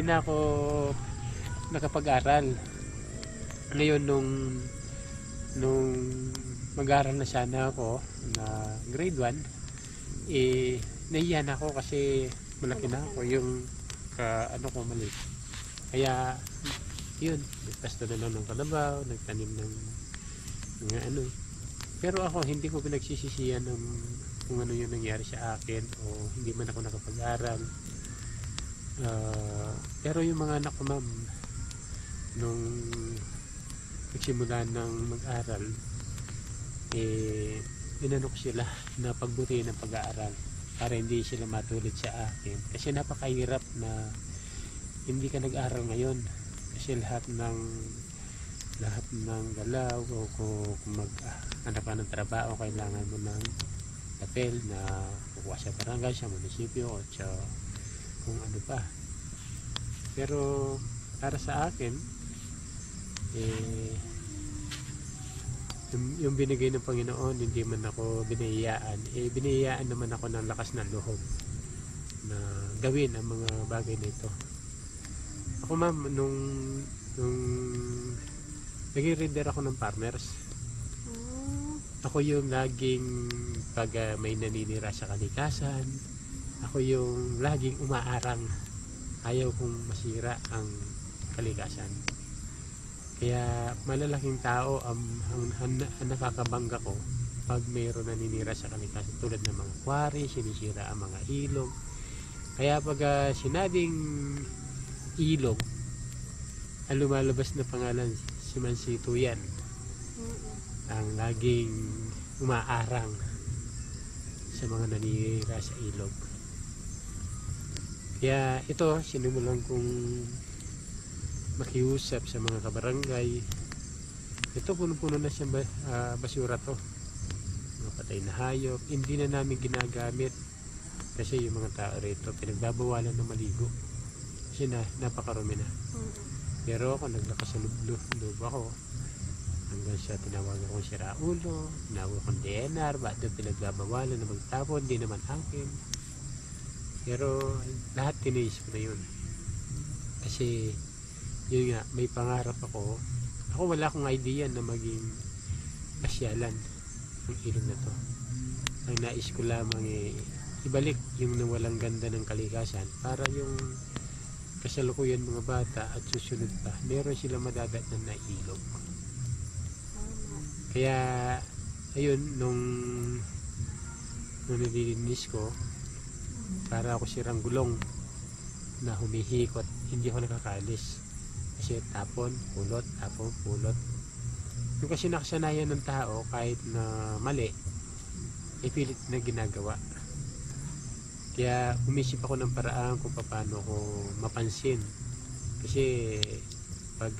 na ako nakapag-aral. Ngayon nung mag-aral na sana ako na grade 1, nahiya na ako kasi malaki na ako yung ano ko mali. Kaya yun, nagpasto na lang ng kalabaw, nagtanim ng mga ano. Pero ako hindi ko pinagsisisihan ng kung ano yung nangyari sa akin o hindi man ako nakapag-aral. Pero yung mga anak ko, ma'am, nung nagsimula ng mag-aral, inano ko sila na pagbutihin ng pag-aaral para hindi sila matulad sa akin. Kasi napakahirap na hindi ka nag-aral ngayon. Kasi lahat ng galaw o kung maghanap ka ng trabaho, kailangan mo ng papel na kukuha sa barangay, sa munisipyo o sa kung ano pa. Pero para sa akin, yung binigay ng Panginoon, hindi man ako binahiyaan. Binahiyaan naman ako ng lakas ng loob na gawin ang mga bagay na ito. Ako, ma'am, nung naging reader ako ng farmers, ako yung laging pag may naninira sa kalikasan, ako yung laging umaarang. Ayaw kong masira ang kalikasan. Kaya malalaking tao ang nakakabangga ko pag mayroon naninira sa kalikasan, tulad ng mga quarry, sinisira ang mga ilog. Kaya pag sinabing ilog, ang lumalabas na pangalan si Mansito yan, ang laging umaarang sa mga naninira sa ilog. Kaya ito, sinimulan kong makiusap sa mga kabarangay. Ito, puno-puno na siyang basura to, mga patay na hayop. Hindi na namin ginagamit kasi yung mga tao rito pinagbabawalan na maligo kasi napakarumi na. Pero ako naglakas sa loob ako hanggang sa tinawag akong siraulo, tinawag akong DNR, bakit pinagbabawalan na magtapon, hindi naman akin. Pero lahat tiniis ko na yun kasi yun nga, may pangarap ako. Wala akong idea na maging pasyalan ng ilog na to. Ang nais ko lamang ibalik yung nawalang ganda ng kalikasan para yung kasalukuyan mga bata at susunod pa, meron silang madadatnan na ilog. Kaya ayun, nung nililinis ko, para ako sirang gulong na humihikot, hindi ako nakakalis. Kasi tapon, pulot, yung kasi nakasanayan ng tao kahit na mali, pilit na ginagawa. Kaya umisip ako ng paraan kung paano ko mapansin. Kasi pag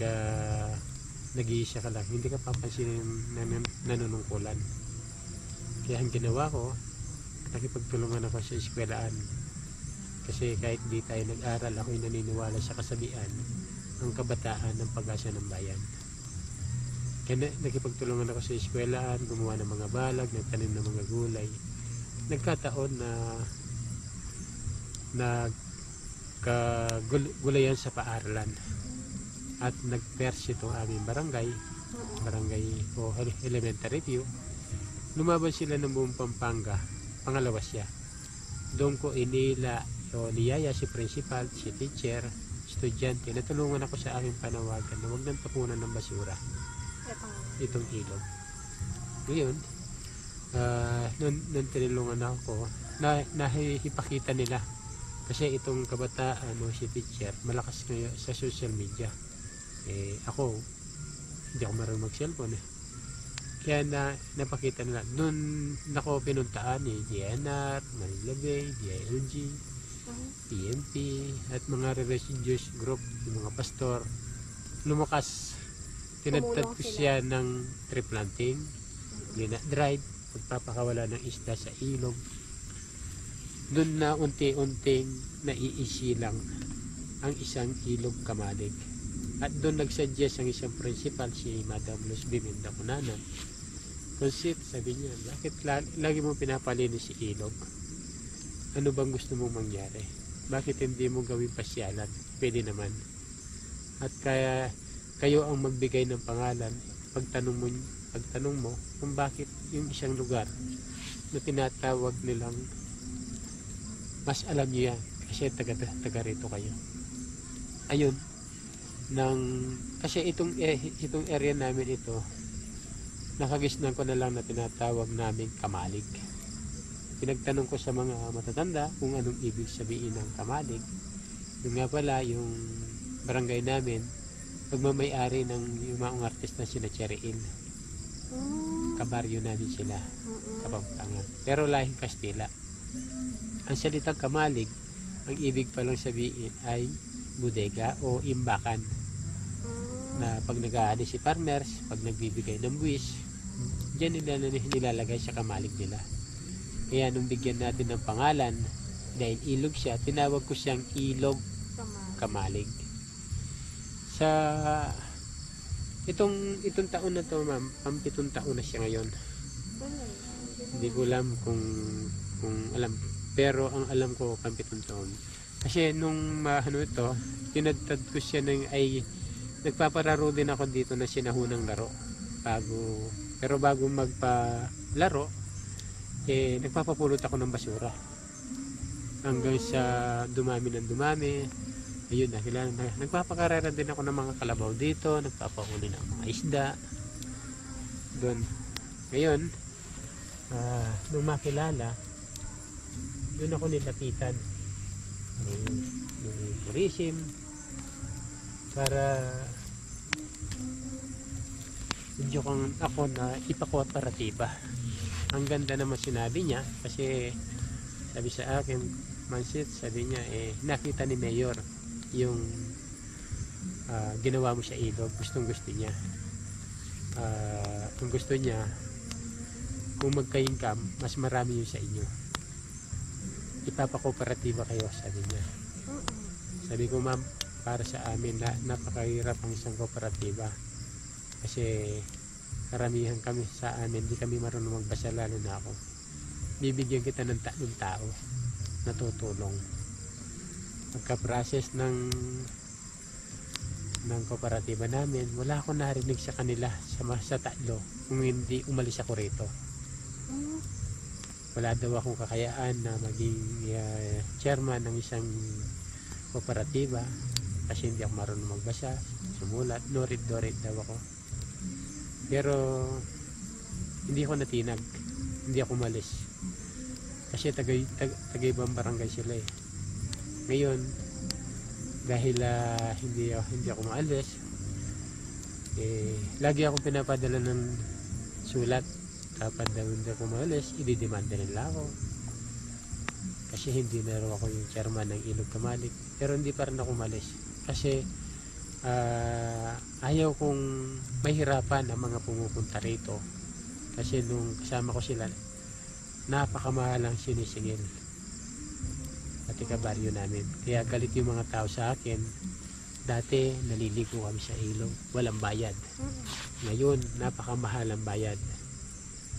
nag-iisa ka lang, hindi ka papansin ng nanunungkulan. Kaya ang ginawa ko, nakipagtulungan ako sa eskwelahan. Kasi kahit di tayo nag-aral, ako'y naniniwala sa kasabihan, ang kabataan ng pag-asa ng bayan. Kaya nakipagtulungan ako sa eskwelahan, gumawa ng mga balag, nagtanim ng mga gulay. Nagkataon na nagkagulayan sa paaralan at nag-perse itong aming barangay o elementary view. Lumaban sila ng buong Pampanga, pangalawa siya. Doon ko niyaya si principal, si teacher, estudyante, natulungan ako sa aming panawagan na huwag nang tapunan ng basura itong ilog. Ngayon, nung tinulungan ako, nahipakita nila kasi itong kabataan o si teacher malakas ngayon sa social media. Ako hindi ako marunong mag-cellphone kaya napakita nila. Noon nako pinuntaan DNR, Manila Bay, DILG, PNP at mga religious group, yung mga pastor. Lumakas, tinatad ko siya ng tree planting, drive, pagpapakawala ng isda sa ilog. Doon na unti-unting naiisilang ang isang ilog Kamalig. At doon nagsuggest ang isang principal, si Madam Luz Biminda Cunanan. Consit, sabi niya, bakit lagi mo pinapalinis si ilog? Ano bang gusto mong mangyari? Bakit hindi mo gawing pasyalan? pwede naman. At kaya kayo ang magbigay ng pangalan. Pagtanong mo kung bakit yung isang lugar na tinatawag nilang, mas alam niyo yan kasi taga rito kayo. Ayun, kasi itong area namin ito, nakagisnan ko na lang na tinatawag namin Kamalig. Pinagtanong ko sa mga matatanda kung anong ibig sabihin ng Kamalig. Yung nga pala, yung barangay namin, pagmamayari ng yung mga artista sila Cheriil. Kabaryo namin sila, Kapampangan. Pero lahing Kastila. Ang salitang Kamalig, ang ibig palang sabihin ay bodega o imbakan. Na pag nag-aani si farmers, pag nagbibigay ng buwis, diyan nila nilalagay sa kamalig nila. Kaya nung bigyan natin ng pangalan, dahil ilog siya, tinawag ko siyang Ilog Kamalig. Sa itong taon na to, ma'am, 7 taon na siya ngayon. Hindi ko alam kung alam, pero ang alam ko 7 taon. Kasi nung ito, tinadtad ko siya ay nagpapararo din ako dito na sinahunang laro. Pero bago magpalaro, nagpapapulot ako ng basura. Hanggang sa dumami. Ayun na, nagpapakarera din ako ng mga kalabaw dito, nagpapahuli ng mga isda. Doon. Ngayon, nung makilala, doon ako nilapitan. Yung tourism, para medyo kang ako na ipakooperatiba. Ang ganda naman sinabi niya kasi sabi sa akin, Mansit, sabi niya nakita ni Mayor yung ginawa mo sa ilog, gustong gusto niya. Ang gusto niya, kung magka-income, mas marami yun sa inyo. Ipapakooperatiba kayo, sabi niya. Sabi ko, ma'am, para sa amin napakahirap ang isang kooperatiba kasi karamihan kami sa amin, hindi kami marunong magbasa, lalo na ako. Bibigyan kita ng tao na tutulong pagka-process ng kooperatiba namin. Wala akong narinig sa kanila sa tatlo kung hindi umalis ako rito. Wala daw akong kakayaan na maging chairman ng isang kooperatiba kasi hindi ako marunong magbasa, sumulat, no read daw ako. Pero hindi ako natinag, hindi ako umalis kasi taga-ibang barangay sila Ngayon, dahil hindi ako maalis, lagi akong pinapadala ng sulat. Kapag hindi ako maalis, ididemanda nila ako kasi hindi na raw ako yung chairman ng Ilog Kamalig. Pero hindi pa rin ako umalis kasi ayaw kong mahirapan ang mga pumupunta rito kasi nung kasama ko sila, napakamahal ang sinisingil at ikabaryo namin. Kaya galit yung mga tao sa akin. Dati naliligo kami sa ilog, walang bayad. Ngayon napakamahal ang bayad.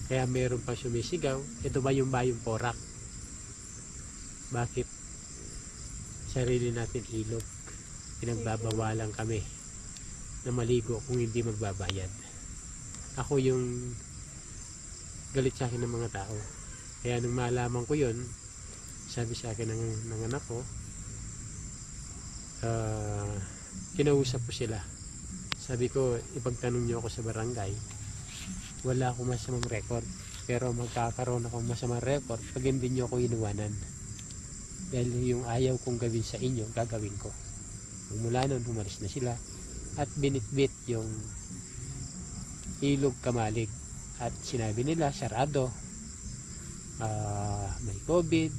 Kaya mayroon pang sumisigaw, ito ba yung bayong Porak? Bakit sarili natin ilog, pinagbabawalan kami na maligo kung hindi magbabayad? Ako yung galit sa akin ng mga tao. Kaya nung malaman ko yun, sabi sa akin ng anak ko, kinausap ko sila. Sabi ko, ipagtanong nyo ako sa barangay, wala akong masamang record, pero magkakaroon akong masamang record pag hindi nyo ako inuwanan. Dahil yung ayaw kong gawin sa inyo, gagawin ko. Mula nun, umalis na sila at binitbit yung Ilog Kamalig at sinabi nila sarado, may COVID,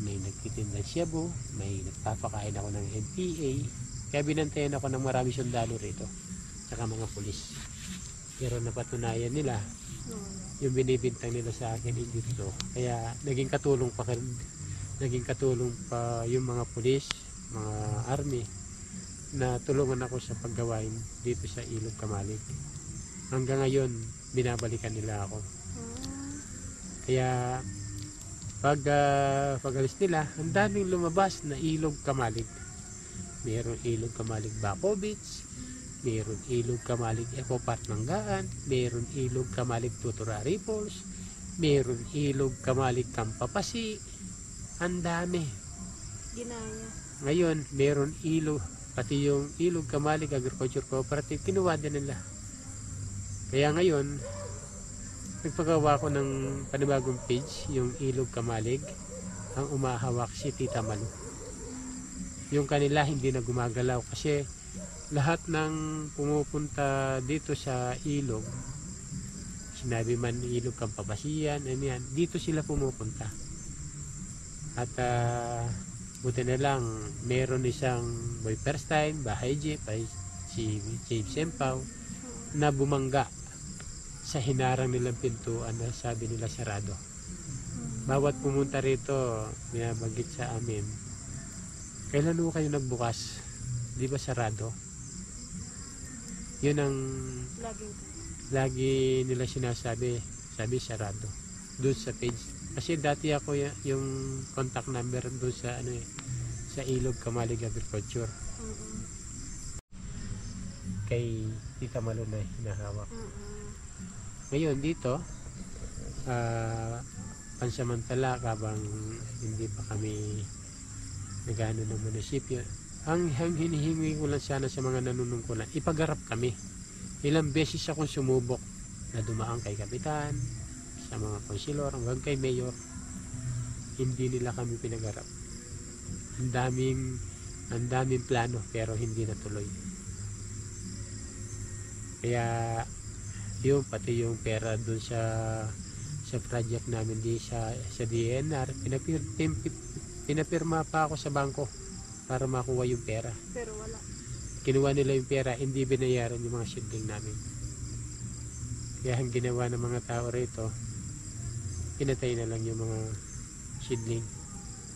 may nagtitinda shabu, may nagpapakain ako ng NPA. Kaya binantayan ako ng marami sundalo rito saka mga pulis. Pero napatunayan nila yung binibintang nila sa akin hindi dito. Kaya naging katulong pa yung mga pulis, mga army na tulungan ako sa paggawain dito sa Ilog Kamalig. Hanggang ngayon binabalikan nila ako. Kaya pag alis nila, ang daming lumabas na Ilog Kamalig. mayroon ilog Kamalig Baco mayroon ilog Kamalig Eco Park Manggaan, mayroon ilog Kamalig Tuturari Falls, mayroon ilog Kamalig Kampapasi, ang dami. Ginaya. Ngayon, mayroon ilog, pati yung ilog Kamalig Agriculture Cooperative, kinuha din nila. Kaya ngayon, nagpagawa ko ng panibagong page, yung ilog Kamalig, ang umahawak si Tita Malu. Yung kanila hindi na gumagalaw kasi lahat ng pumupunta dito sa ilog, sinabi man ilog Kampapasiyan, yan, dito sila pumupunta. At buti na lang, meron isang boy first time, bahay jeep, ay si James Sempaw, na bumangga sa hinarang nilang pintuan na sabi nila sarado. Bawat pumunta rito, binabanggit sa amin, kailan mo kayo nagbukas? Di ba sarado? Yun ang lagi nila sinasabi, sabi sarado doon sa page. Kasi dati ako yung contact number doon sa sa ilog Kamalig Agriculture. Kay Tita Malu na hinahawak. Ngayon dito, pansamantala habang hindi pa kami nagano ng munisipyo, ang hinihingi ko lang sana sa mga nanunungkulan, ipagarap kami. Ilang beses akong sumubok na dumaan kay kapitan, sa mga konsilor, hanggang kay mayor, hindi nila kami pinagarap. Ang daming plano pero hindi natuloy. Kaya yung pati yung pera dun sa project namin di sa DNR, pinapirma pa ako sa bangko para makuha yung pera. Pero wala. Kinuha nila yung pera, hindi binayaran yung mga shielding namin. Kaya ang ginawa ng mga tao rito, pinatay na lang yung mga shielding.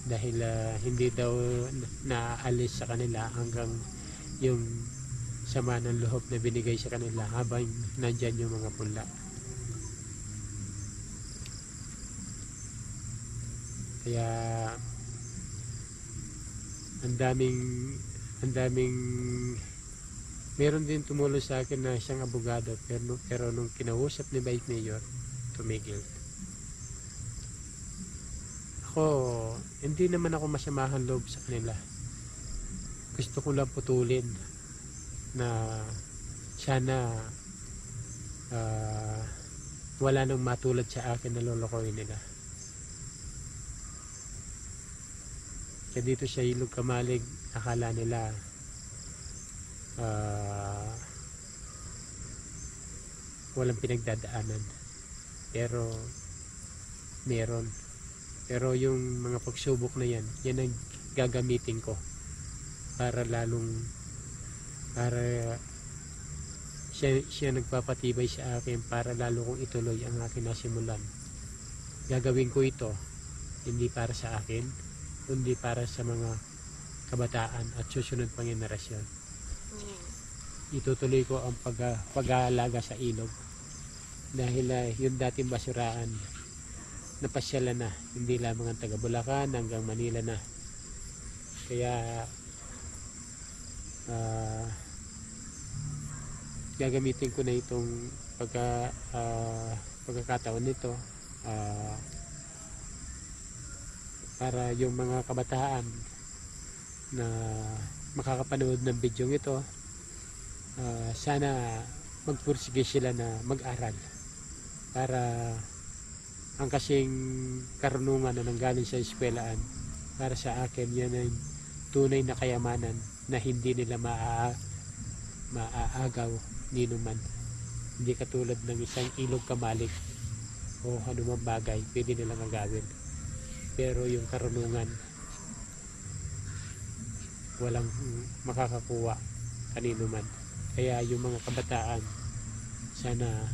Dahil hindi daw naaalis sa kanila hanggang yung sama ng loob na binigay sa kanila habang nandyan yung mga punla. Kaya ang daming meron din tumulong sa akin na isang abogado pero nung kinausap ni Vice Mayor, tumigil. Ako, hindi naman ako masamahan loob sa kanila. Gusto ko lang putulin na sana wala nang matulad sa akin na lolokohin nila. Kaya dito sa ilog Kamalig, akala nila walang pinagdadaanan, pero meron. Pero yung mga pagsubok na yan ang gagamitin ko para siya nagpapatibay sa akin para lalo kong ituloy ang aking nasimulan. Gagawin ko ito hindi para sa akin, kundi para sa mga kabataan at susunod pang henerasyon. Itutuloy ko ang pag-aalaga sa ilog dahil yung dating basuraan napasyalan na, hindi lamang ang taga Bulacan hanggang Manila na. Kaya gagamitin ko na itong pagkakataon nito para yung mga kabataan na makakapanood ng video ito, sana magpursige sila na mag-aral para ang kasing karunungan na nanggaling sa eskwelahan, para sa akin yan ay tunay na kayamanan na hindi nila maaagaw ninuman. Hindi katulad ng isang ilog Kamalig o anumang bagay pwede nilang agawin, pero yung karunungan walang makakakuha kanino man. Kaya yung mga kabataan sana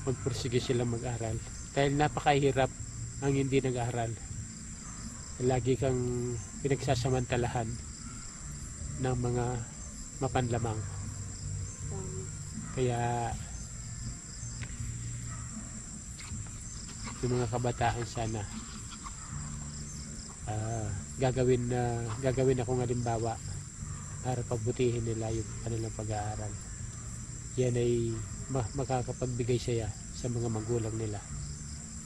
magpursige sila mag-aral dahil napakahirap ang hindi nag-aral. Lagi kang pinagsasamantalahan ng mga mapanlamang. Kaya yung mga kabataan sana gagawin akong halimbawa para pagbutihin nila yung kanilang pag-aaral. Yan ay makakapagbigay siya sa mga magulang nila.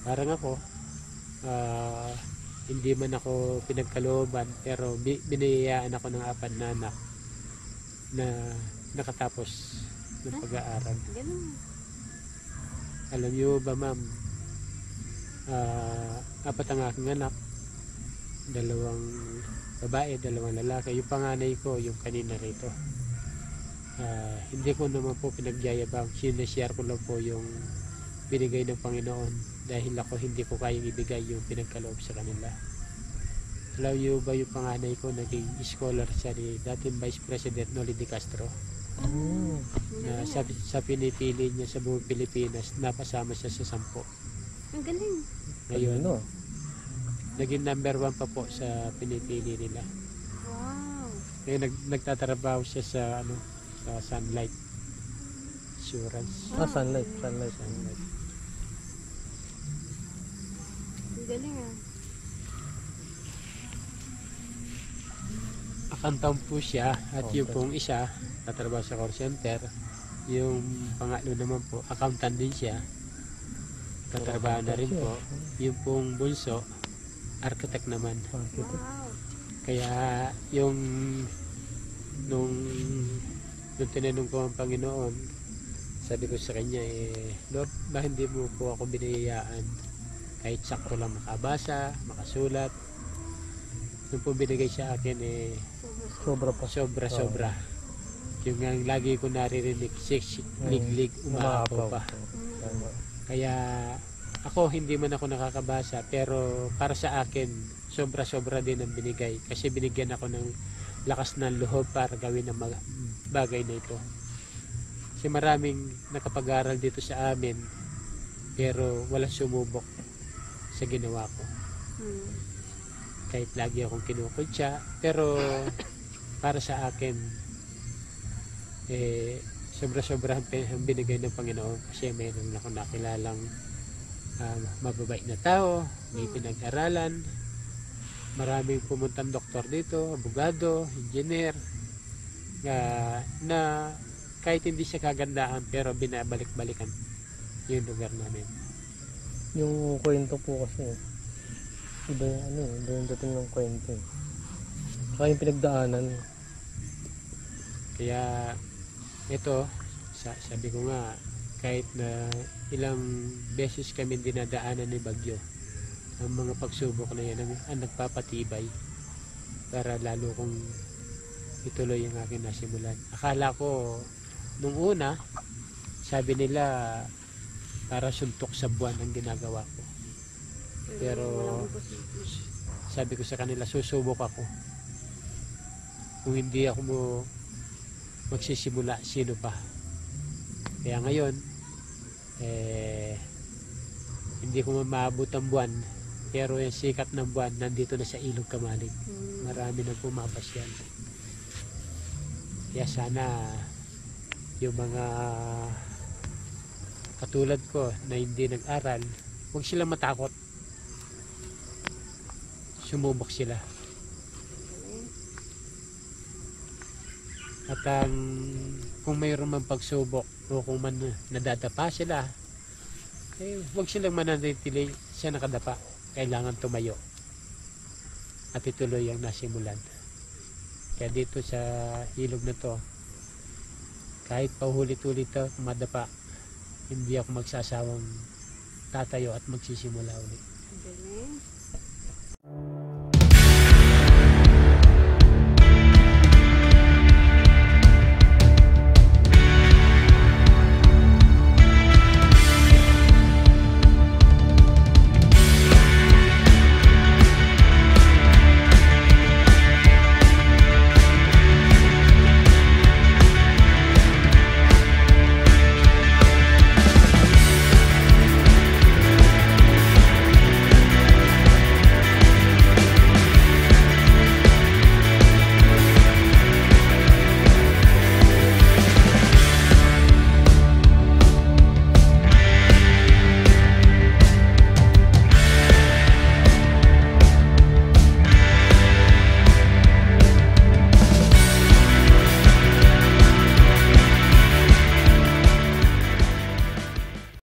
Parang ako, hindi man ako pinagkalooban, pero biniyayaan ako ng 4 na anak na nakatapos ng pag-aaral. Ganun. Alam niyo ba, ma'am, 4 ang aking anak, 2 babae, 2 lalaki. Yung panganay ko, yung kanina rito. Hindi ko naman po pinagyayabang, sinashare ko lang po yung binigay ng Panginoon dahil ako hindi ko kayang ibigay yung pinagkaloob sa kanila. Alam niyo ba yung panganay ko, naging scholar siya ni dating Vice President Noli de Castro. Na sa pinipili niya sa buong Pilipinas, napasama siya sa 10. Ang galing. Ngayon, Ano? naging number 1 pa po sa pinipili nila. Wow. Ngayon nagtatrabaho siya sa Sunlight Insurance. Sunlight. Sunlight. Ang galing ah. Accountant po siya at Okay. yung pong isa tatrabaho sa call center. Yung pangatlo naman po, accountant din siya. Tatrabaho na rin po. Yung pong bunso, architect naman. Wow. Kaya yung nung tinanong ko ang Panginoon, sabi ko sa kanya, Lord, ba hindi mo po ako biniyayaan kahit sakto lang makabasa, makasulat. Nung po binigay sa akin, Sobra pa. sobra. Yung nga lagi ko naririnig, lig, umaapaw pa. Kaya ako, hindi man ako nakakabasa, pero para sa akin, sobra din ang binigay. Kasi binigyan ako ng lakas ng loob para gawin ang mga bagay na ito. Kasi maraming nakapag-aral dito sa amin, pero walang sumubok sa ginawa ko. Kahit lagi akong kinukutya, pero para sa akin, sobra ang binigay ng Panginoon. Kasi mayroon ako nakilalang mababait na tao, may pinag-aralan, maraming pumuntang doktor dito, abogado, engineer, na kahit hindi siya kagandaan, pero binabalik-balikan yung lugar namin. Yung kwento po kasi, iba yung dating ng kwento. Saka yung pinagdaanan. Kaya ito, sabi ko nga, kahit na ilang beses kami dinadaanan ni Bagyo, ang mga pagsubok na yan ang nagpapatibay para lalo kong ituloy ang aking nasimulan. Akala ko nung una, sabi nila para suntok sa buwan ang ginagawa ko. Pero sabi ko sa kanila, susubok ako. Kung hindi ako magsisimula, sino pa? Kaya ngayon, hindi ko maabot ang buwan, pero yung sikat ng buwan nandito na sa Ilog Kamalig. Marami nang pumapasyal. Kaya sana yung mga katulad ko na hindi nag-aral, huwag silang matakot. Sumubok sila. At kung mayroon man pagsubok o kung man nadadapa sila, huwag silang mananatili siya nakadapa. Kailangan tumayo at ituloy ang nasimulan. Kaya dito sa ilog na to, kahit paulit-ulit ito madapa, hindi ako magsasawang tatayo at magsisimula ulit. Galing.